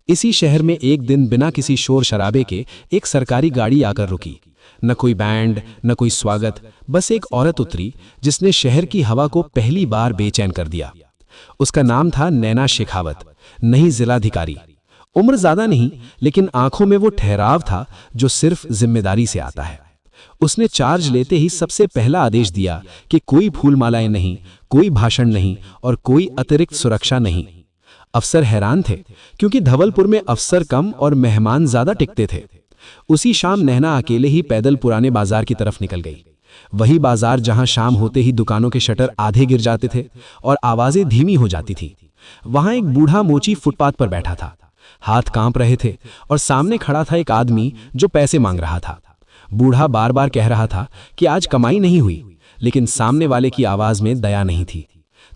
इसी शहर में एक दिन बिना किसी शोर शराबे के एक सरकारी गाड़ी आकर रुकी। न कोई बैंड, न कोई स्वागत, बस एक औरत उतरी जिसने शहर की हवा को पहली बार बेचैन कर दिया। उसका नाम था नैना शेखावत, नई जिलाधिकारी। उम्र ज्यादा नहीं, लेकिन आंखों में वो ठहराव था जो सिर्फ जिम्मेदारी से आता है। उसने चार्ज लेते ही सबसे पहला आदेश दिया कि कोई फूलमालाएं नहीं, कोई भाषण नहीं और कोई अतिरिक्त सुरक्षा नहीं। अफसर हैरान थे, क्योंकि धवलपुर में अफसर कम और मेहमान ज्यादा टिकते थे। उसी शाम नैना अकेले ही पैदल पुराने बाजार की तरफ निकल गई। वही बाजार जहां शाम होते ही दुकानों के शटर आधे गिर जाते थे और आवाजें धीमी हो जाती थी। वहां एक बूढ़ा मोची फुटपाथ पर बैठा था। हाथ कांप रहे थे और सामने खड़ा था एक आदमी जो पैसे मांग रहा था। बूढ़ा बार बार कह रहा था कि आज कमाई नहीं हुई, लेकिन सामने वाले की आवाज में दया नहीं थी।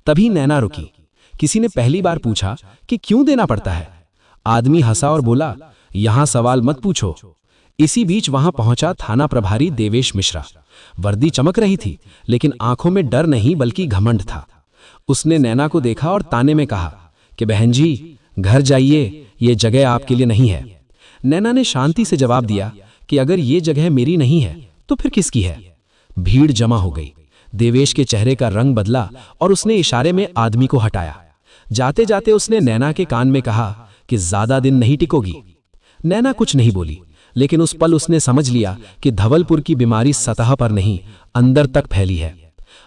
तभी नैना रुकी। किसी ने पहली बार पूछा कि क्यों देना पड़ता है। आदमी हंसा और बोला, यहां सवाल मत पूछो। इसी बीच वहां पहुंचा थाना प्रभारी देवेश मिश्रा। वर्दी चमक रही थी, लेकिन आंखों में डर नहीं बल्कि घमंड था। उसने नैना को देखा और ताने में कहा कि बहन जी, घर जाइए, ये जगह आपके लिए नहीं है। नैना ने शांति से जवाब दिया कि अगर ये जगह मेरी नहीं है तो फिर किसकी है। भीड़ जमा हो गई। देवेश के चेहरे का रंग बदला और उसने इशारे में आदमी को हटाया। जाते जाते उसने नैना के कान में कहा कि ज्यादा दिन नहीं टिकोगी। नैना कुछ नहीं बोली, लेकिन उस पल उसने समझ लिया कि धवलपुर की बीमारी सतह पर नहीं, अंदर तक फैली है।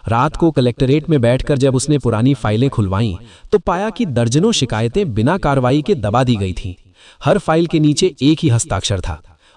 रात को कलेक्टरेट में बैठकर जब उसने पुरानी फाइलें खुलवाईं तो पाया कि दर्जनों शिकायतें बिना कार्रवाई के दबा दी गई थीं। हर फाइल के नीचे एक ही हस्ताक्षर था,